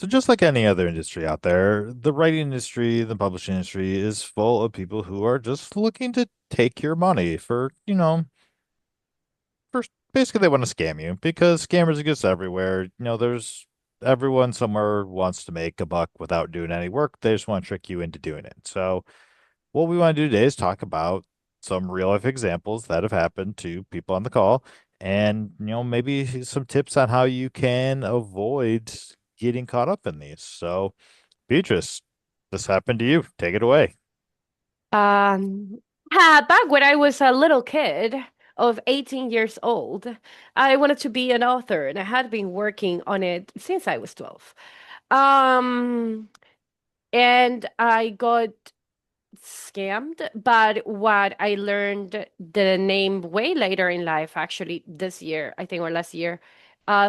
So just like any other industry out there, the writing industry, the publishing industry is full of people who are just looking to take your money first, basically they want to scam you because scammers exist everywhere. There's everyone somewhere wants to make a buck without doing any work. They just want to trick you into doing it. So what we want to do today is talk about some real life examples that have happened to people on the call and, maybe some tips on how you can avoid getting caught up in these. So, Beatrice, this happened to you. Take it away. Um, Back when I was a little kid of 18 years old, I wanted to be an author and I had been working on it since I was 12. Um, and I got scammed, but what I learned the name way later in life, actually this year, I think, or last year,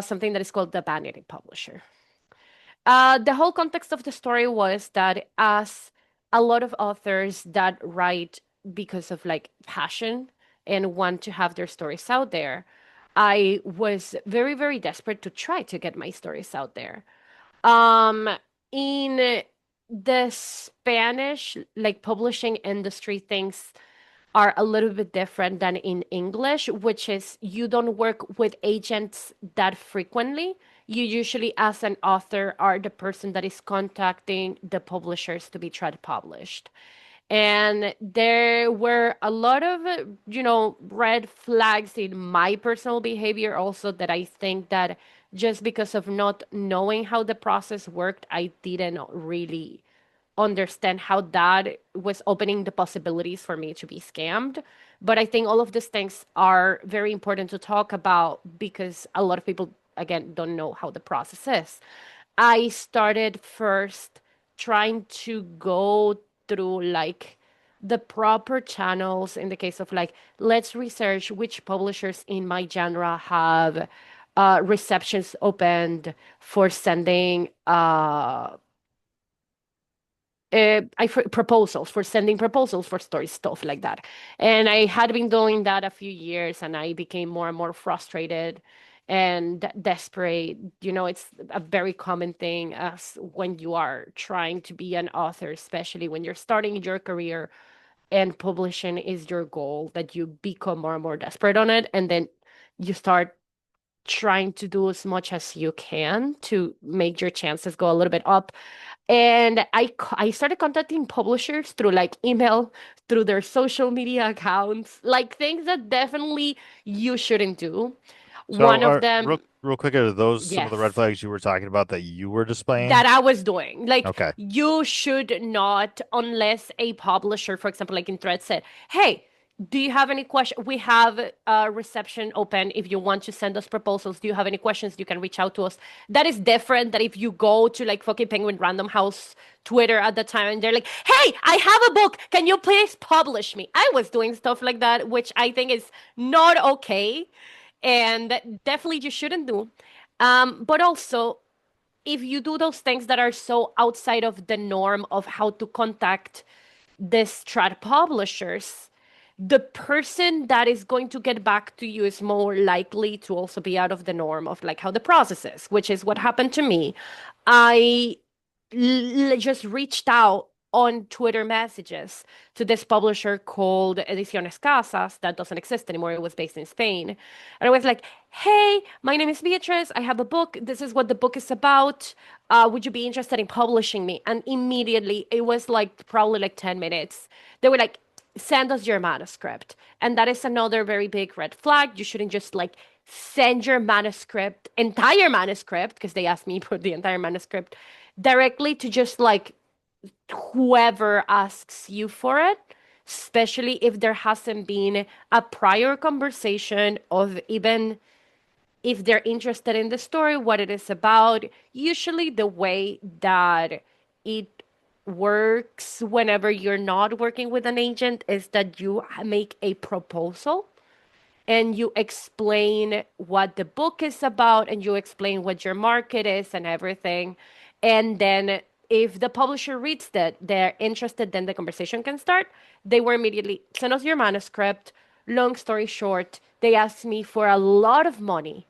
something that is called the vanity publisher. The whole context of the story was that as a lot of authors that write because of like passion and want to have their stories out there, I was very, very desperate to try to get my stories out there. Um, in the Spanish, like publishing industry, things are a little bit different than in English, which is you don't work with agents that frequently. You usually, as an author, are the person that is contacting the publishers to be tried published. And there were a lot of, red flags in my personal behavior also that I think that just because of not knowing how the process worked, I didn't really understand how that was opening the possibilities for me to be scammed. But I think all of these things are very important to talk about because a lot of people, again, don't know how the process is. I started first trying to go through like the proper channels in the case of like, let's research which publishers in my genre have receptions opened for sending proposals for sending proposals for stories, stuff like that. And I had been doing that a few years, and I became more and more frustrated and desperate. It's a very common thing as when you are trying to be an author, especially when you're starting your career and publishing is your goal, that you become more and more desperate on it, and then you start trying to do as much as you can to make your chances go a little bit up. And I started contacting publishers through like email, through their social media accounts, like things that definitely you shouldn't do. So, One of real them, real quick, are those some of the red yes, flags you were talking about that you were displaying? that I was doing. Like, Okay. you should not, unless a publisher, for example, like in Thread said, hey, do you have any question? We have a reception open. If you want to send us proposals, do you have any questions? You can reach out to us. That is different than if you go to like fucking Penguin Random House Twitter at the time and they're like, hey, I have a book. Can you please publish me? I was doing stuff like that, which I think is not okay and definitely you shouldn't do. But also, if you do those things that are so outside of the norm of how to contact the strat publishers, the person that is going to get back to you is more likely to also be out of the norm of like how the process is, which is what happened to me. I just reached out on Twitter messages to this publisher called Ediciones Casas that doesn't exist anymore. It was based in Spain. And I was like, hey, my name is Beatrice. I have a book. This is what the book is about. Would you be interested in publishing me? And immediately, it was like probably like 10 minutes. They were like, send us your manuscript. And that is another very big red flag. You shouldn't just like send your manuscript, entire manuscript, because they asked me for the entire manuscript directly to just like whoever asks you for it, especially if there hasn't been a prior conversation of even if they're interested in the story, what it is about. Usually, the way that it works whenever you're not working with an agent is that you make a proposal and you explain what the book is about and you explain what your market is and everything. And then if the publisher reads that they're interested, then the conversation can start. They were immediately send us your manuscript. Long story short, they asked me for a lot of money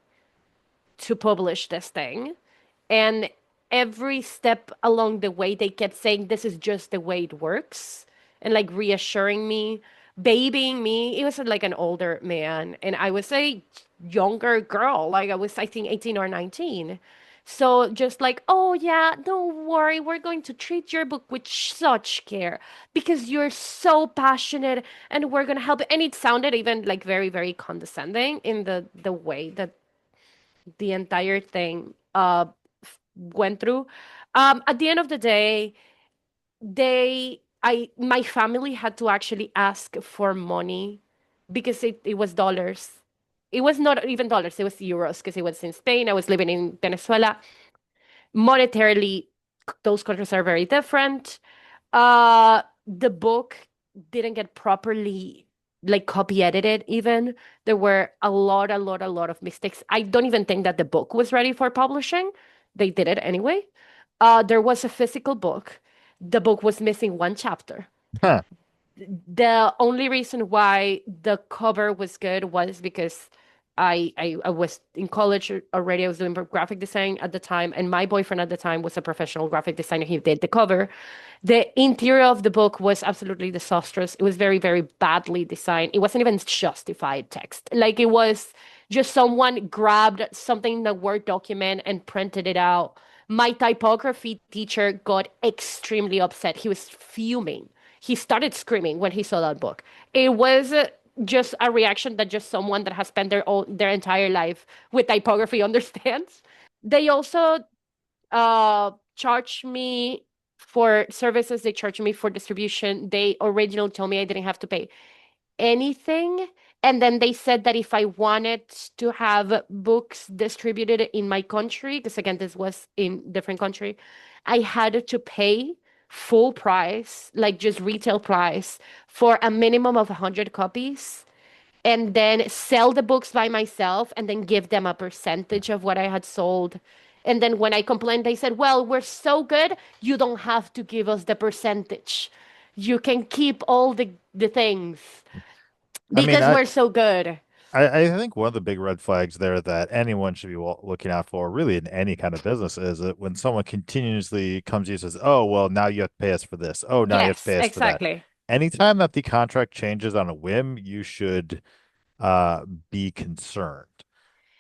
to publish this thing. And every step along the way, they kept saying, this is just the way it works, and like reassuring me, babying me. It was like an older man, and I was a younger girl. Like I was, I think, 18 or 19. So just like, oh yeah, don't worry, we're going to treat your book with such care because you're so passionate and we're gonna help. And it sounded even like very, very condescending in the way that the entire thing went through. At the end of the day, my family had to actually ask for money because it was dollars. It was not even dollars, it was euros because it was in Spain. I was living in Venezuela. Monetarily, those countries are very different. The book didn't get properly like copy edited even. There were a lot of mistakes. I don't even think that the book was ready for publishing. They did it anyway. There was a physical book. The book was missing one chapter. Huh. The only reason why the cover was good was because I was in college already. I was doing graphic design at the time, and my boyfriend at the time was a professional graphic designer. He did the cover. The interior of the book was absolutely disastrous. It was very, very badly designed. It wasn't even justified text. Like it was just someone grabbed something in the Word document and printed it out. My typography teacher got extremely upset. He was fuming. He started screaming when he saw that book. It was just a reaction that just someone that has spent their entire life with typography understands. They also charged me for services. They charged me for distribution. They originally told me I didn't have to pay anything. And then they said that if I wanted to have books distributed in my country, because again, this was in different country, I had to pay full price, like just retail price, for a minimum of 100 copies, and then sell the books by myself and then give them a percentage of what I had sold. And then when I complained, they said, well, we're so good, you don't have to give us the percentage. You can keep all the things I mean, because we're so good. I think one of the big red flags there that anyone should be looking out for, really in any kind of business, is that when someone continuously comes to you and says, "Oh, well, now you have to pay us for this. Oh, now you have to Yes, pay us for that." exactly. Anytime that the contract changes on a whim, you should uh be concerned.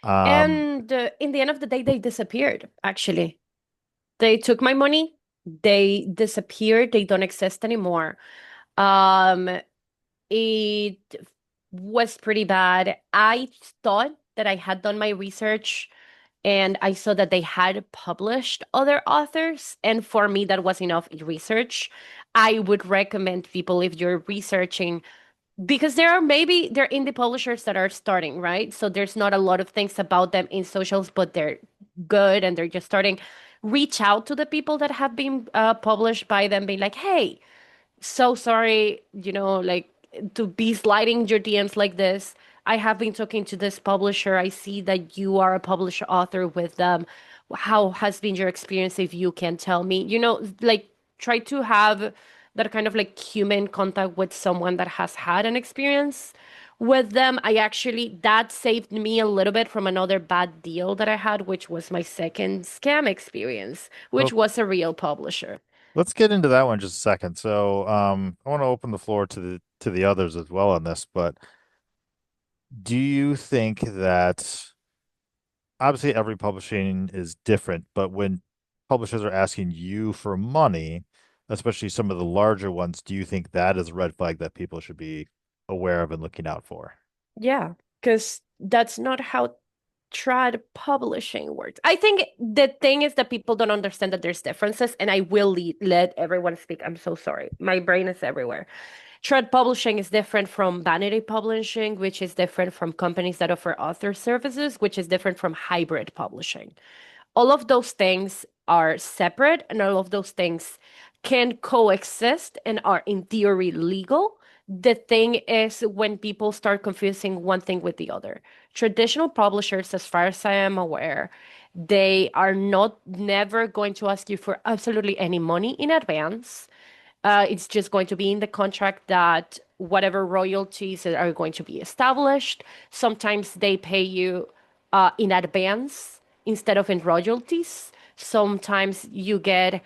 Um, And in the end of the day, they disappeared, actually. They took my money, they disappeared, they don't exist anymore. Um, it was pretty bad. I thought that I had done my research and I saw that they had published other authors. And for me, that was enough research. I would recommend people, if you're researching, because there are indie publishers that are starting, right? So there's not a lot of things about them in socials, but they're good and they're just starting. Reach out to the people that have been published by them, being like, hey, so sorry, like to be sliding your DMs like this. I have been talking to this publisher. I see that you are a published author with them. How has been your experience if you can tell me? Like try to have that kind of like human contact with someone that has had an experience with them. That saved me a little bit from another bad deal that I had, which was my second scam experience, which well, was a real publisher. let's get into that one just a second. So, I want to open the floor to the others as well on this, but do you think that obviously every publishing is different, but when publishers are asking you for money, especially some of the larger ones, do you think that is a red flag that people should be aware of and looking out for? Yeah, because that's not how trad publishing works. I think the thing is that people don't understand that there's differences, and I will let everyone speak. I'm so sorry. My brain is everywhere. Trad publishing is different from vanity publishing, which is different from companies that offer author services, which is different from hybrid publishing. All of those things are separate, and all of those things can coexist and are in theory legal. The thing is when people start confusing one thing with the other. Traditional publishers, as far as I am aware, they are not never going to ask you for absolutely any money in advance. It's just going to be in the contract that whatever royalties are going to be established. Sometimes they pay you in advance instead of in royalties. sometimes you get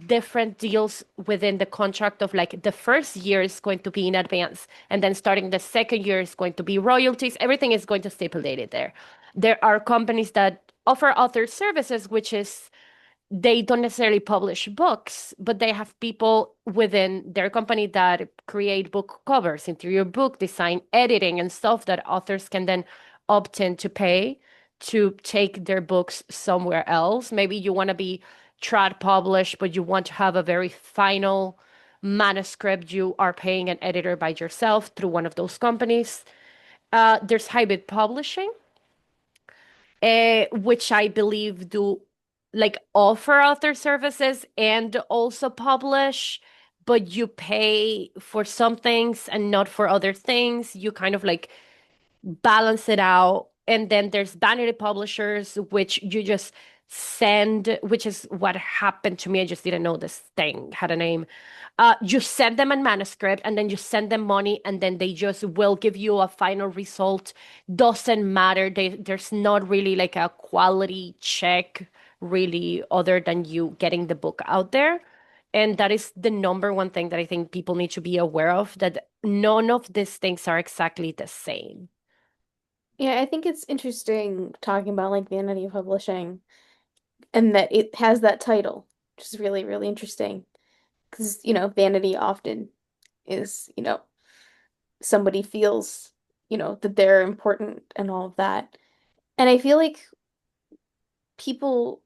different deals within the contract of like the first year is going to be in advance, and then starting the second year is going to be royalties. Everything is going to stipulate it there. There are companies that offer author services, which is they don't necessarily publish books, but they have people within their company that create book covers, interior book design, editing, and stuff that authors can then opt in to pay to take their books somewhere else. Maybe you want to be trad published, but you want to have a very final manuscript. You are paying an editor by yourself through one of those companies. There's hybrid publishing, which I believe do like offer author services and also publish, but you pay for some things and not for other things. You kind of like balance it out. And then there's vanity publishers, which you just send, which is what happened to me. I just didn't know this thing had a name. You send them a manuscript and then you send them money, and then they just will give you a final result. Doesn't matter. There's not really like a quality check, really, other than you getting the book out there. And that is the number one thing that I think people need to be aware of, that none of these things are exactly the same. Yeah, I think it's interesting talking about like vanity publishing and that it has that title, which is really, really interesting. Because, vanity often is, somebody feels, that they're important and all of that. And I feel like people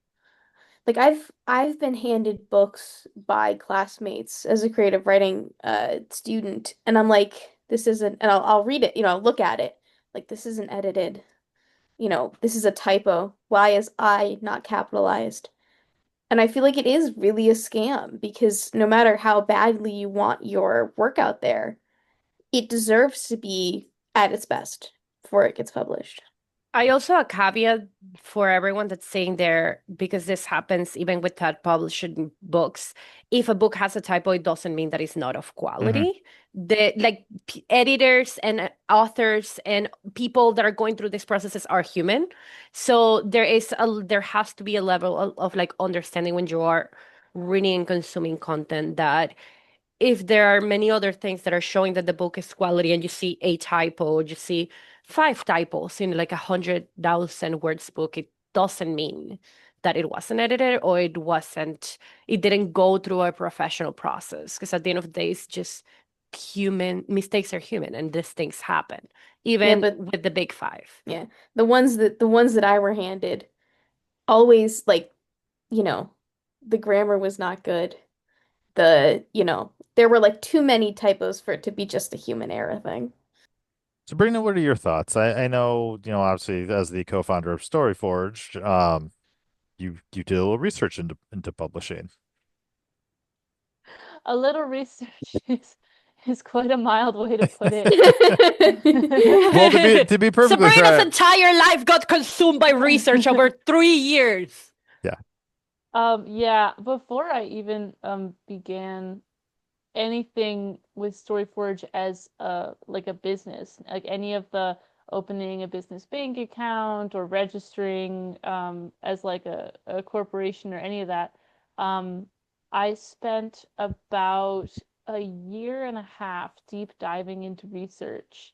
like I've been handed books by classmates as a creative writing student, and I'm like, this isn't, and I'll read it, I'll look at it, like this isn't edited, this is a typo. Why is I not capitalized? And I feel like it is really a scam because no matter how badly you want your work out there, it deserves to be at its best before it gets published. I also a caveat for everyone that's saying there, because this happens even with that publishing books. If a book has a typo, it doesn't mean that it's not of Hmm. quality. The like editors and authors and people that are going through these processes are human. So there has to be a level of like understanding when you are reading and consuming content, that if there are many other things that are showing that the book is quality and you see a typo, you see five typos in like 100,000 words book, it doesn't mean that it wasn't edited or it didn't go through a professional process. Because at the end of the day, it's just human, mistakes are human and these things happen, Yeah, even but with the big five. yeah, the ones that I were handed always like, you know, the grammar was not good. There were like too many typos for it to be just a human error thing. So, Brina, what are your thoughts? I know, obviously, as the co-founder of StoryForge, you did a little research into publishing. A little research is quite a mild way to put it. Well, to be perfectly Sabrina's fair, entire life got consumed by research over 3 years. yeah. Yeah, before I even began anything with StoryForge as like a business, like any of the opening a business bank account or registering as like a corporation or any of that, um, I spent about a year and a half deep diving into research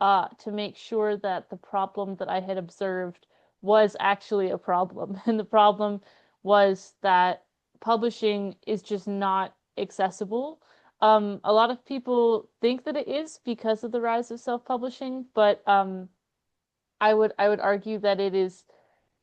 to make sure that the problem that I had observed was actually a problem. And the problem was that publishing is just not accessible. A lot of people think that it is because of the rise of self-publishing, but I would argue that it is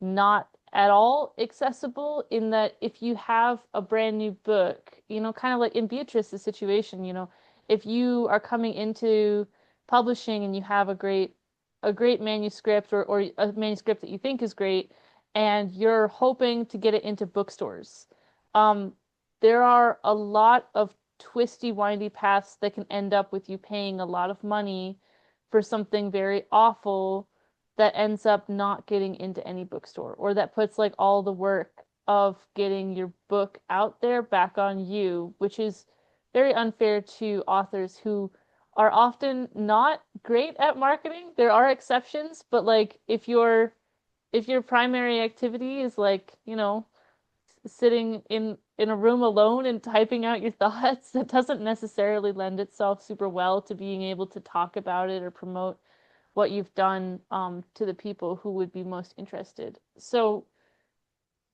not at all accessible in that if you have a brand new book, kind of like in Beatrice's situation, if you are coming into publishing and you have a great manuscript or a manuscript that you think is great and you're hoping to get it into bookstores, um, there are a lot of twisty, windy paths that can end up with you paying a lot of money for something very awful that ends up not getting into any bookstore, or that puts like all the work of getting your book out there back on you, which is very unfair to authors who are often not great at marketing. There are exceptions, but like if your primary activity is like, sitting in a room alone and typing out your thoughts, that doesn't necessarily lend itself super well to being able to talk about it or promote what you've done to the people who would be most interested. So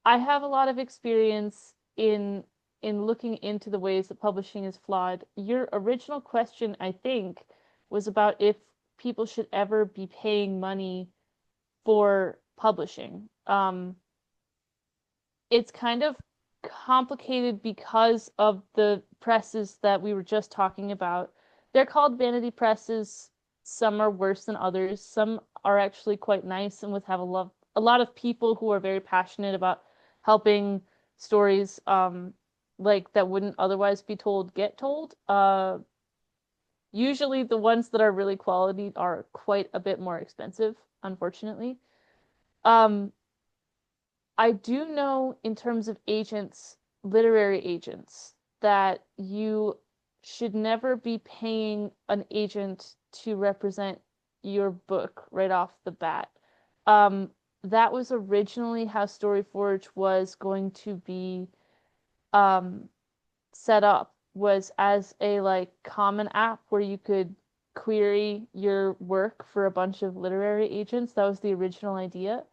I have a lot of experience in looking into the ways that publishing is flawed. Your original question, I think, was about if people should ever be paying money for publishing. It's kind of complicated because of the presses that we were just talking about. They're called vanity presses. Some are worse than others. Some are actually quite nice and would have a lot of people who are very passionate about helping stories like that wouldn't otherwise be told get told. Usually the ones that are really quality are quite a bit more expensive, unfortunately. Um, I do know in terms of agents, literary agents, that you should never be paying an agent to represent your book right off the bat. Um, that was originally how StoryForge was going to be um, set up, was as a like common app where you could query your work for a bunch of literary agents. That was the original idea.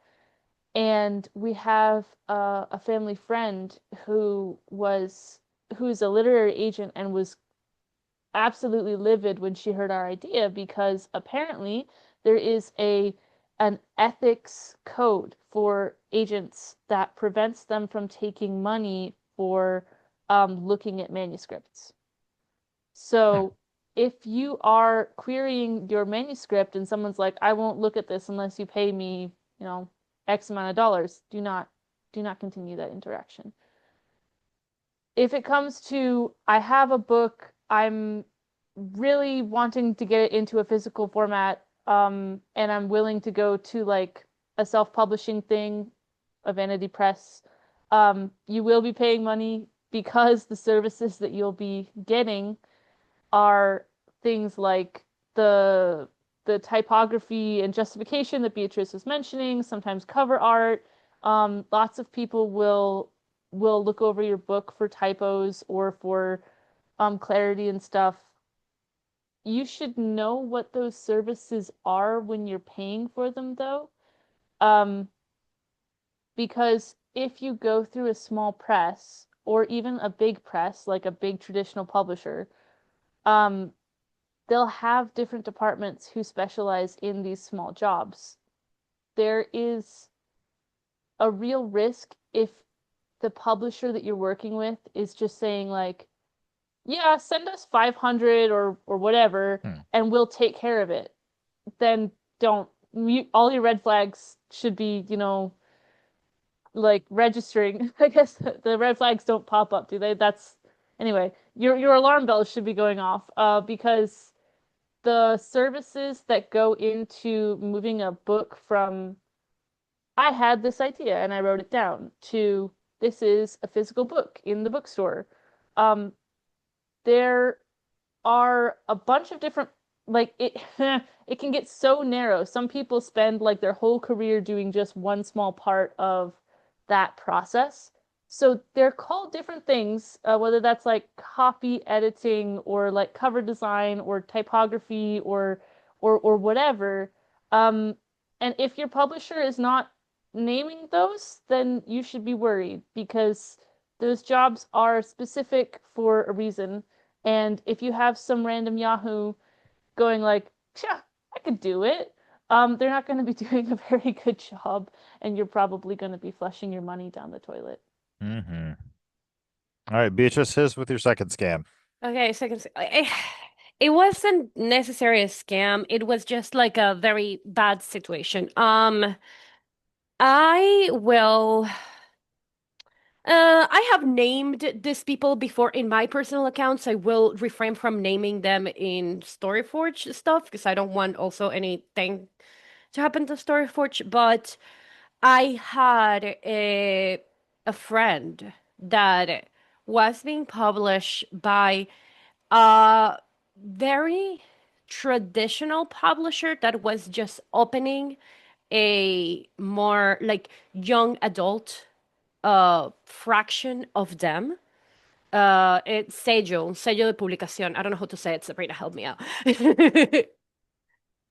And we have a family friend who's a literary agent and was absolutely livid when she heard our idea because apparently there is a an ethics code for agents that prevents them from taking money for looking at manuscripts. Hmm. So if you are querying your manuscript and someone's like, I won't look at this unless you pay me, X amount of dollars, do not continue that interaction. If it comes to, I have a book, I'm really wanting to get it into a physical format, and I'm willing to go to like a self-publishing thing, a vanity press, you will be paying money because the services that you'll be getting are things like the the typography and justification that Beatrice was mentioning, sometimes cover art. Lots of people will look over your book for typos or for clarity and stuff. You should know what those services are when you're paying for them, though, um, because if you go through a small press or even a big press, like a big traditional publisher, um, they'll have different departments who specialize in these small jobs. There is a real risk if the publisher that you're working with is just saying like, yeah, send us 500 or whatever Hmm. and we'll take care of it. Then don't all your red flags should be, like registering. I guess the red flags don't pop up, do they? That's anyway, your alarm bells should be going off because the services that go into moving a book from I had this idea and I wrote it down to this is a physical book in the bookstore. Um, there are a bunch of different like it it can get so narrow. Some people spend like their whole career doing just one small part of that process. So they're called different things, whether that's like copy editing or like cover design or typography or whatever. Um, and if your publisher is not naming those, then you should be worried because those jobs are specific for a reason. And if you have some random Yahoo going like, yeah, I could do it, they're not going to be doing a very good job, and you're probably going to be flushing your money down the toilet. Mm-hmm. All right, Beatrice, his with your second scam. Okay, second. It wasn't necessarily a scam. It was just like a very bad situation. I will. I have named these people before in my personal accounts. I will refrain from naming them in StoryForge stuff because I don't want also anything to happen to StoryForge. But I had a friend that was being published by a very traditional publisher that was just opening a more like young adult fraction of them. It's sello de publicación. I don't know how to say it. Sabrina, help me out.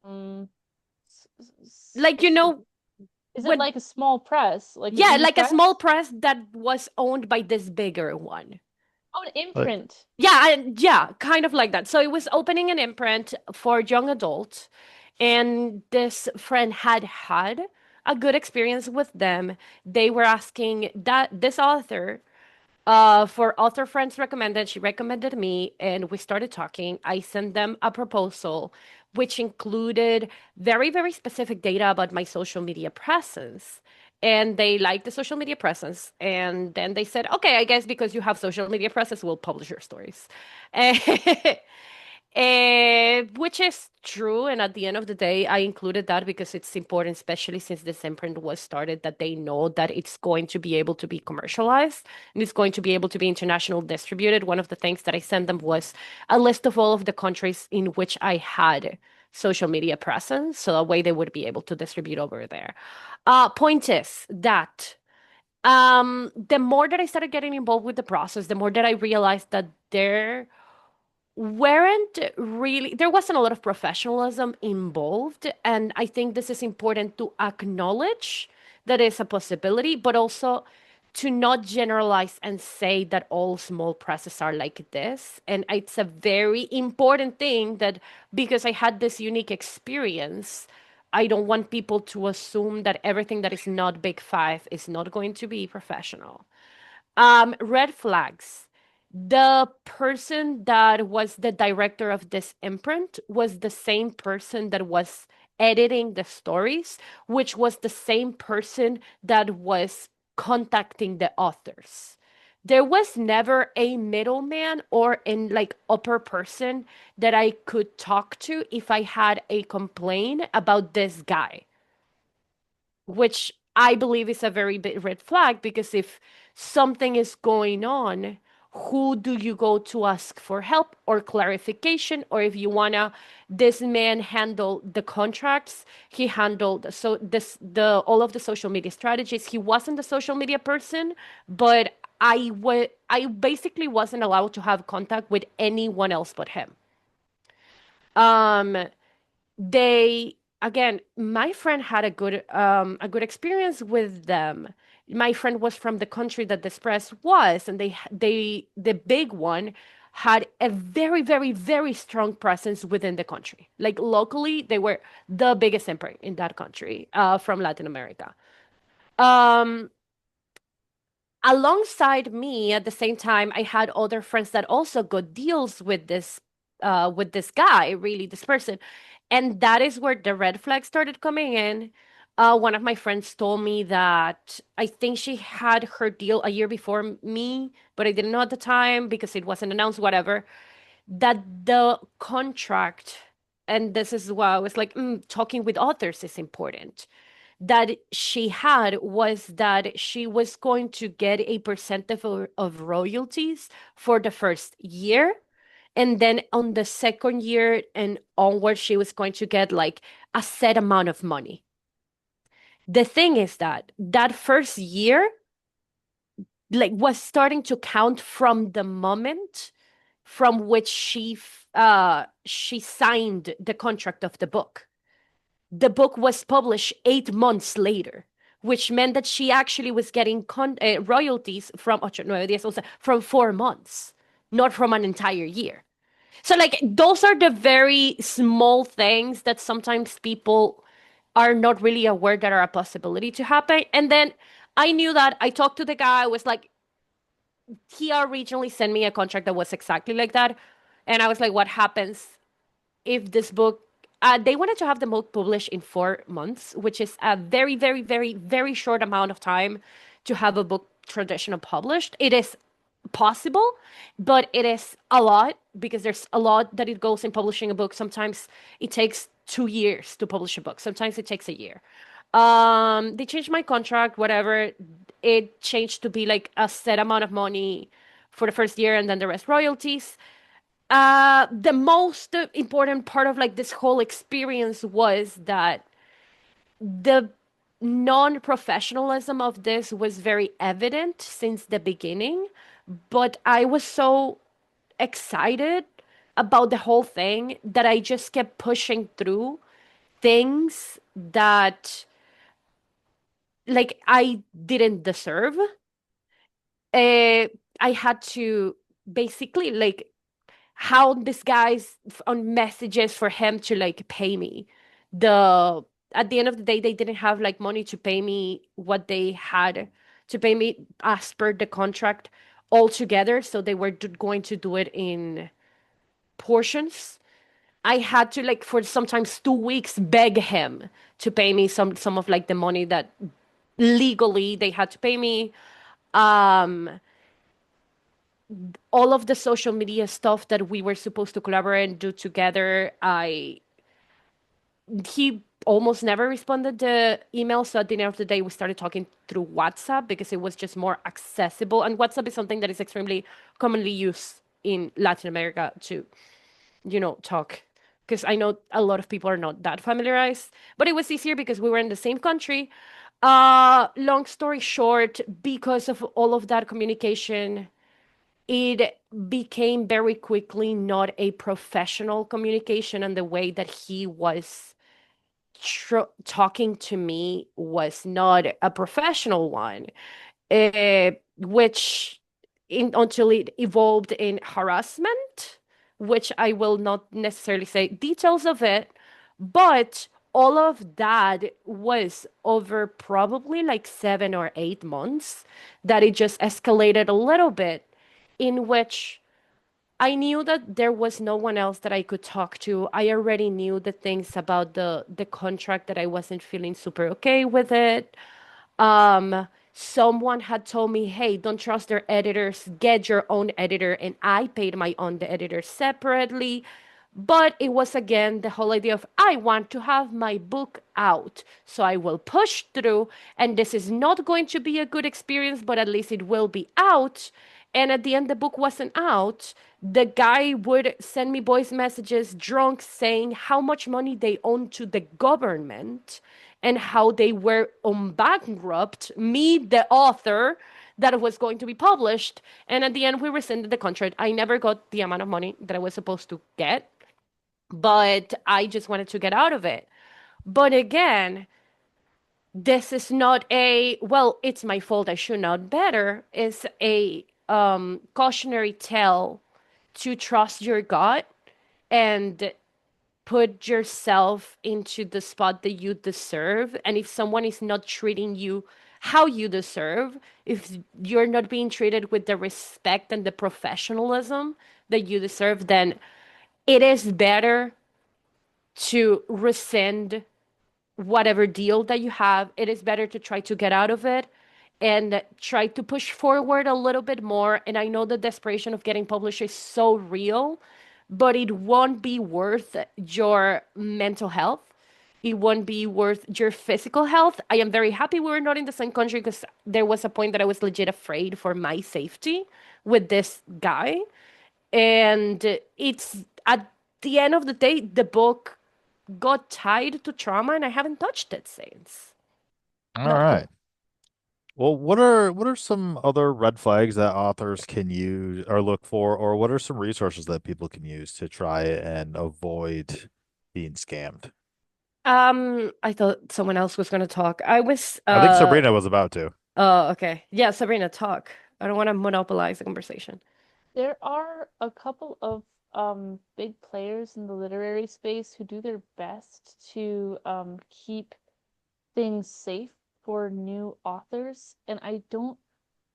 Mm, Like, you know, is it when, like a small press, like an yeah, indie like a small press? press that was owned by this bigger one. Oh, an Like, imprint. Yeah, yeah, kind of like that. So it was opening an imprint for young adults, and this friend had a good experience with them. They were asking that this author, for author friends recommended, she recommended me, and we started talking. I sent them a proposal, which included very, very specific data about my social media presence. And they liked the social media presence. And then they said, okay, I guess because you have social media presence, we'll publish your stories. Which is true. And at the end of the day, I included that because it's important, especially since this imprint was started, that they know that it's going to be able to be commercialized and it's going to be able to be international distributed. One of the things that I sent them was a list of all of the countries in which I had social media presence. So that way they would be able to distribute over there. Point is that the more that I started getting involved with the process, the more that I realized that there wasn't a lot of professionalism involved. And I think this is important to acknowledge that is a possibility, but also to not generalize and say that all small presses are like this. And it's a very important thing that because I had this unique experience, I don't want people to assume that everything that is not Big Five is not going to be professional. Red flags. The person that was the director of this imprint was the same person that was editing the stories, which was the same person that was contacting the authors. There was never a middleman or an like upper person that I could talk to if I had a complaint about this guy, which I believe is a very big red flag because if something is going on, who do you go to ask for help or clarification? Or if you wanna, this man handled the contracts, he handled the all of the social media strategies. He wasn't the social media person, but I basically wasn't allowed to have contact with anyone else but him. Um, they again, my friend had a good experience with them. My friend was from the country that the press was, and the big one had a very, very, very strong presence within the country. Like locally, they were the biggest imprint in that country, from Latin America. Um, Alongside me at the same time, I had other friends that also got deals with this guy, really this person. And that is where the red flag started coming in. One of my friends told me that I think she had her deal a year before me, but I didn't know at the time because it wasn't announced, whatever, that the contract, and this is why I was like, talking with authors is important, that she had was that she was going to get a percentage of royalties for the first year. And then on the second year and onward, she was going to get like a set amount of money. The thing is that that first year, like, was starting to count from the moment from which she signed the contract of the book. The book was published 8 months later, which meant that she actually was getting royalties from 9 10, 11, from 4 months, not from an entire year. So, like, those are the very small things that sometimes people are not really aware that are a possibility to happen. And then I knew that I talked to the guy, was like, he originally sent me a contract that was exactly like that. And I was like, what happens if this book they wanted to have the book published in 4 months, which is a very, very, very, very short amount of time to have a book traditional published. It is possible, but it is a lot because there's a lot that it goes in publishing a book. Sometimes it takes 2 years to publish a book. Sometimes it takes a year. They changed my contract, whatever. It changed to be like a set amount of money for the first year and then the rest royalties. The most important part of like this whole experience was that the non-professionalism of this was very evident since the beginning, but I was so excited about the whole thing that I just kept pushing through things that like I didn't deserve. Uh, I had to basically like how this guy's on messages for him to like pay me. The At the end of the day, they didn't have like money to pay me what they had to pay me as per the contract altogether. So they were going to do it in portions. I had to like for sometimes 2 weeks beg him to pay me some of like the money that legally they had to pay me. Um, all of the social media stuff that we were supposed to collaborate and do together, he almost never responded to emails. So at the end of the day, we started talking through WhatsApp because it was just more accessible. And WhatsApp is something that is extremely commonly used in Latin America to, talk. Because I know a lot of people are not that familiarized, but it was easier because we were in the same country. Long story short, because of all of that communication, it became very quickly not a professional communication, and the way that he was talking to me was not a professional one, which until it evolved in harassment, which I will not necessarily say details of it, but all of that was over probably like 7 or 8 months that it just escalated a little bit, in which I knew that there was no one else that I could talk to. I already knew the things about the contract that I wasn't feeling super okay with it. Someone had told me, hey, don't trust their editors, get your own editor. And I paid my own editor separately. But it was again the whole idea of I want to have my book out. So I will push through. And this is not going to be a good experience, but at least it will be out. And at the end, the book wasn't out. The guy would send me voice messages drunk saying how much money they owned to the government and how they were on bankrupt, me, the author, that was going to be published. And at the end, we rescinded the contract. I never got the amount of money that I was supposed to get, but I just wanted to get out of it. But again, this is not a, well, it's my fault, I should know better. It's a cautionary tale to trust your gut and put yourself into the spot that you deserve. And if someone is not treating you how you deserve, if you're not being treated with the respect and the professionalism that you deserve, then it is better to rescind whatever deal that you have. It is better to try to get out of it and try to push forward a little bit more. And I know the desperation of getting published is so real, but it won't be worth your mental health. It won't be worth your physical health. I am very happy we were not in the same country because there was a point that I was legit afraid for my safety with this guy. And it's at the end of the day, the book got tied to trauma and I haven't touched it since. All Not right. cool. Well, what are some other red flags that authors can use or look for, or what are some resources that people can use to try and avoid being scammed? I thought someone else was gonna talk. I was I think Sabrina was about to. oh, okay. Yeah, Sabrina, talk. I don't want to monopolize the conversation. There are a couple of big players in the literary space who do their best to keep things safe for new authors, and I don't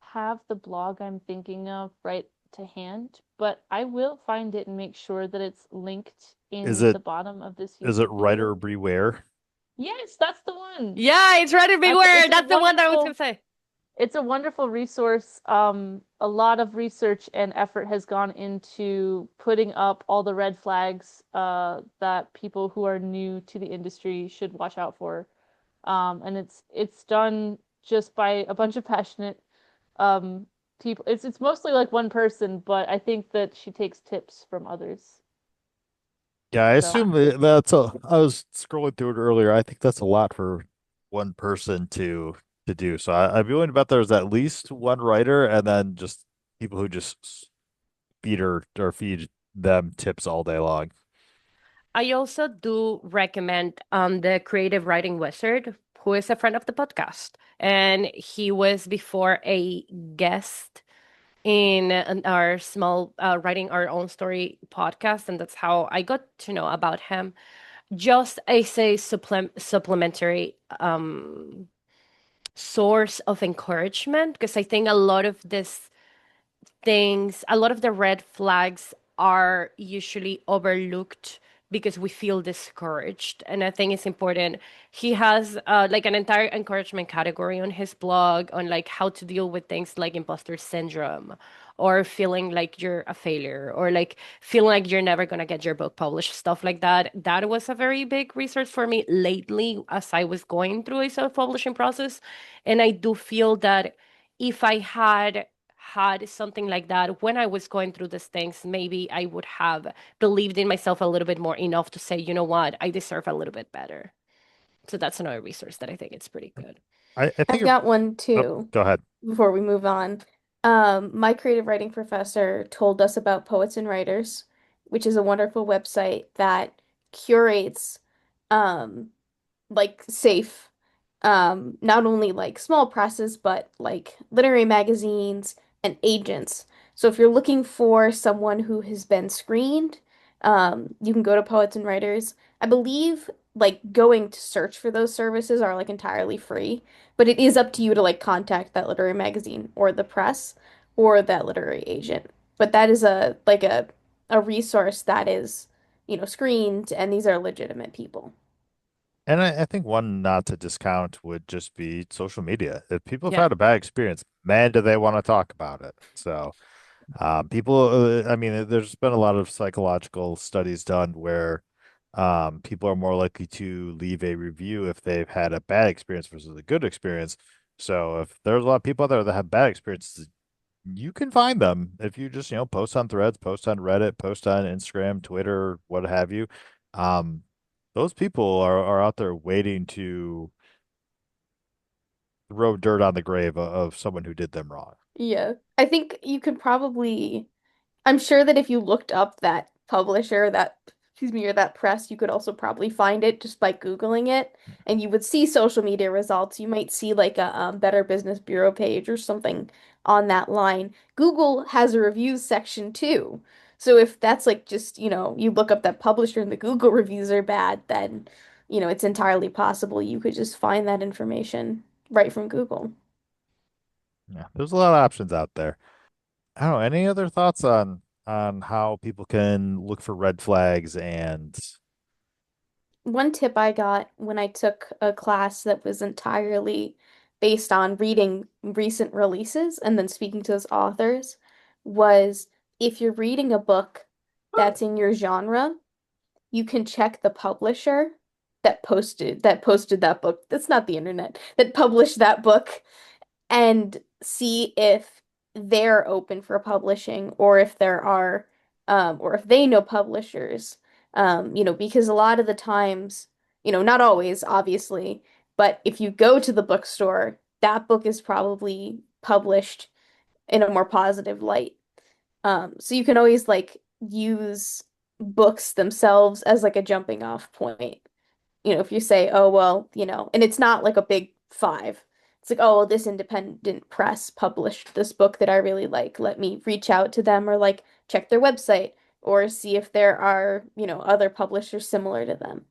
have the blog I'm thinking of right to hand, but I will find it and make sure that it's linked Is in it the bottom of this is it YouTube Writer video. Beware? Yes, that's the one. Yeah, it's ready to be It's word. a That's the one that I was gonna wonderful say. it's a wonderful resource. A lot of research and effort has gone into putting up all the red flags that people who are new to the industry should watch out for. And it's done just by a bunch of passionate um, people. It's mostly like one person, but I think that she takes tips from others. Yeah, I So assume that's a. I was scrolling through it earlier. I think that's a lot for one person to do. So I'd be willing to bet there's at least one writer and then just people who just feed or feed them tips all day long. I also do recommend the Creative Writing Wizard, who is a friend of the podcast. And he was before a guest in our small Writing Our Own Story podcast. And that's how I got to know about him. Just as a supplementary source of encouragement, because I think a lot of this things, a lot of the red flags are usually overlooked because we feel discouraged. And I think it's important. He has like an entire encouragement category on his blog on like how to deal with things like imposter syndrome or feeling like you're a failure or like feeling like you're never going to get your book published, stuff like that. That was a very big resource for me lately as I was going through a self-publishing process. And I do feel that if I had something like that when I was going through these things, maybe I would have believed in myself a little bit more enough to say, you know what, I deserve a little bit better. So that's another resource that I think it's pretty good. I think I've got one oh, too go ahead. before we move on. My creative writing professor told us about Poets and Writers, which is a wonderful website that curates um like safe not only like small presses but like literary magazines and agents. So if you're looking for someone who has been screened, you can go to Poets and Writers. I believe like going to search for those services are like entirely free, but it is up to you to like contact that literary magazine or the press or that literary agent. But that is a resource that is, screened, and these are legitimate people. And I think one not to discount would just be social media. If people have Yeah. had a bad experience, man, do they want to talk about it. So people, I mean, there's been a lot of psychological studies done where people are more likely to leave a review if they've had a bad experience versus a good experience. So if there's a lot of people out there that have bad experiences, you can find them if you just, post on Threads, post on Reddit, post on Instagram, Twitter, what have you. Um, those people are out there waiting to throw dirt on the grave of someone who did them wrong. Yeah. I think you could probably, I'm sure that if you looked up that publisher, excuse me, or that press, you could also probably find it just by Googling it, and you would see social media results. You might see like a Better Business Bureau page or something on that line. Google has a reviews section too. So if that's like just, you look up that publisher and the Google reviews are bad, then, it's entirely possible you could just find that information right from Google. Yeah, there's a lot of options out there. I don't know. Any other thoughts on how people can look for red flags and One tip I got when I took a class that was entirely based on reading recent releases and then speaking to those authors was if you're reading a book that's in your genre, you can check the publisher that posted that book. That's not the internet, that published that book, and see if they're open for publishing or if there are or if they know publishers. Because a lot of the times, not always, obviously, but if you go to the bookstore, that book is probably published in a more positive light. So you can always like use books themselves as like a jumping off point. If you say, oh, well, and it's not like a big five. It's like, oh, well, this independent press published this book that I really like. Let me reach out to them or like check their website or see if there are, other publishers similar to them.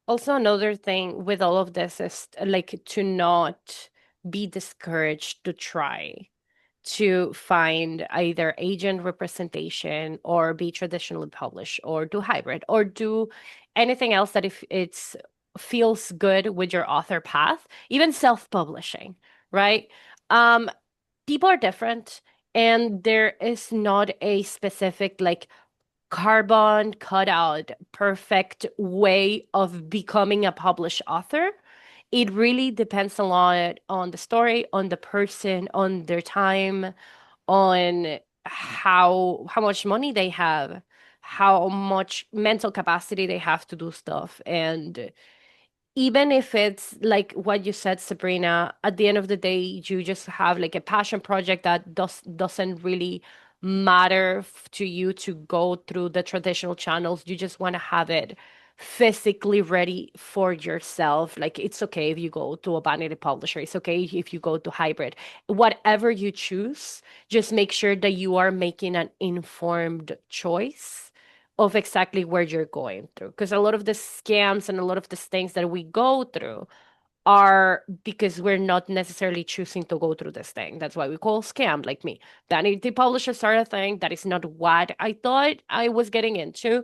Also, another thing with all of this is like to not be discouraged to try to find either agent representation or be traditionally published or do hybrid or do anything else that if it's feels good with your author path, even self-publishing, right? Um, People are different and there is not a specific like carbon cutout perfect way of becoming a published author. It really depends a lot on the story, on the person, on their time, on how much money they have, how much mental capacity they have to do stuff. And even if it's like what you said, Sabrina, at the end of the day, you just have like a passion project that doesn't really matter to you to go through the traditional channels. You just want to have it physically ready for yourself. Like it's okay if you go to a vanity publisher. It's okay if you go to hybrid. Whatever you choose, just make sure that you are making an informed choice of exactly where you're going through. Because a lot of the scams and a lot of the things that we go through are because we're not necessarily choosing to go through this thing. That's why we call scam, like me. Vanity publishers are a thing. That is not what I thought I was getting into.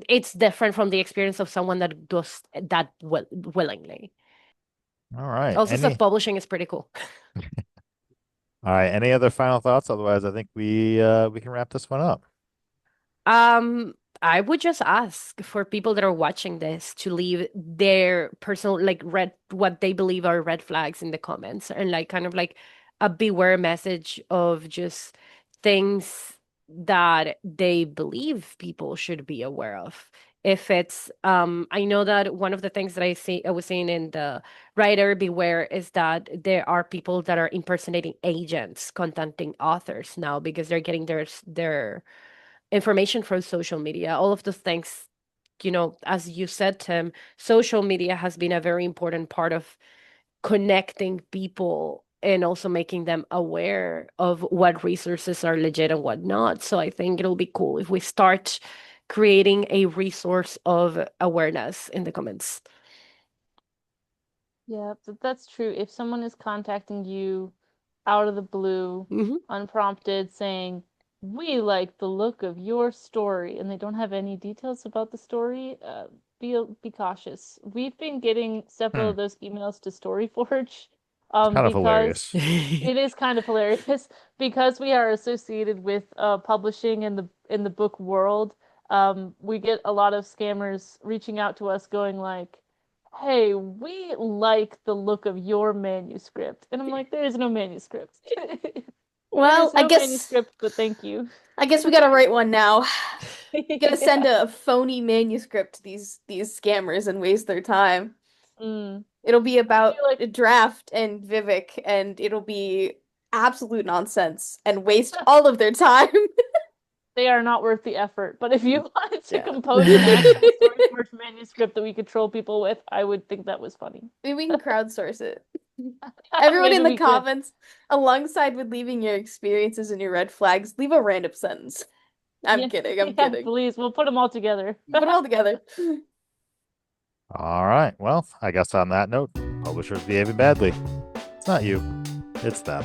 It's different from the experience of someone that does that willingly. All right. Also, self-publishing is pretty cool. All right. Any other final thoughts? Otherwise, I think we can wrap this one up. I would just ask for people that are watching this to leave their personal, like, what they believe are red flags in the comments, and like kind of like a beware message of just things that they believe people should be aware of. If it's I know that one of the things that I was seeing in the writer beware is that there are people that are impersonating agents contacting authors now because they're getting their information from social media, all of the things, as you said, Tim, social media has been a very important part of connecting people and also making them aware of what resources are legit and what not. So I think it'll be cool if we start creating a resource of awareness in the comments. Yeah, that's true. If someone is contacting you out of the blue, Hmm. unprompted, saying, "We like the look of your story," and they don't have any details about the story, be cautious. We've been getting several Hmm. of those emails to StoryForge, It's kind of because hilarious. it is kind of hilarious because we are associated with publishing in the book world. We get a lot of scammers reaching out to us, going like, "Hey, we like the look of your manuscript." And I'm like, there is no manuscript. There Well, is no manuscript, but thank you. I guess we gotta write one now. Gonna send Yeah. a phony manuscript to these scammers and waste their time. Mm. It'll be I about feel like a draft and Vivek, and it'll be absolute nonsense and waste all of their time. they are not worth the effort. But if you wanted to Yeah. compose an actual StoryForge manuscript that we could troll people with, I would think that was funny. Maybe we can crowdsource it. Everyone in Maybe the we could. comments, alongside with leaving your experiences and your red flags, leave a random sentence. I'm Yeah, kidding, I'm yeah, kidding. please. We'll put them all together. Put it all together. All right. Well, I guess on that note, publishers behaving badly. It's not you, it's them.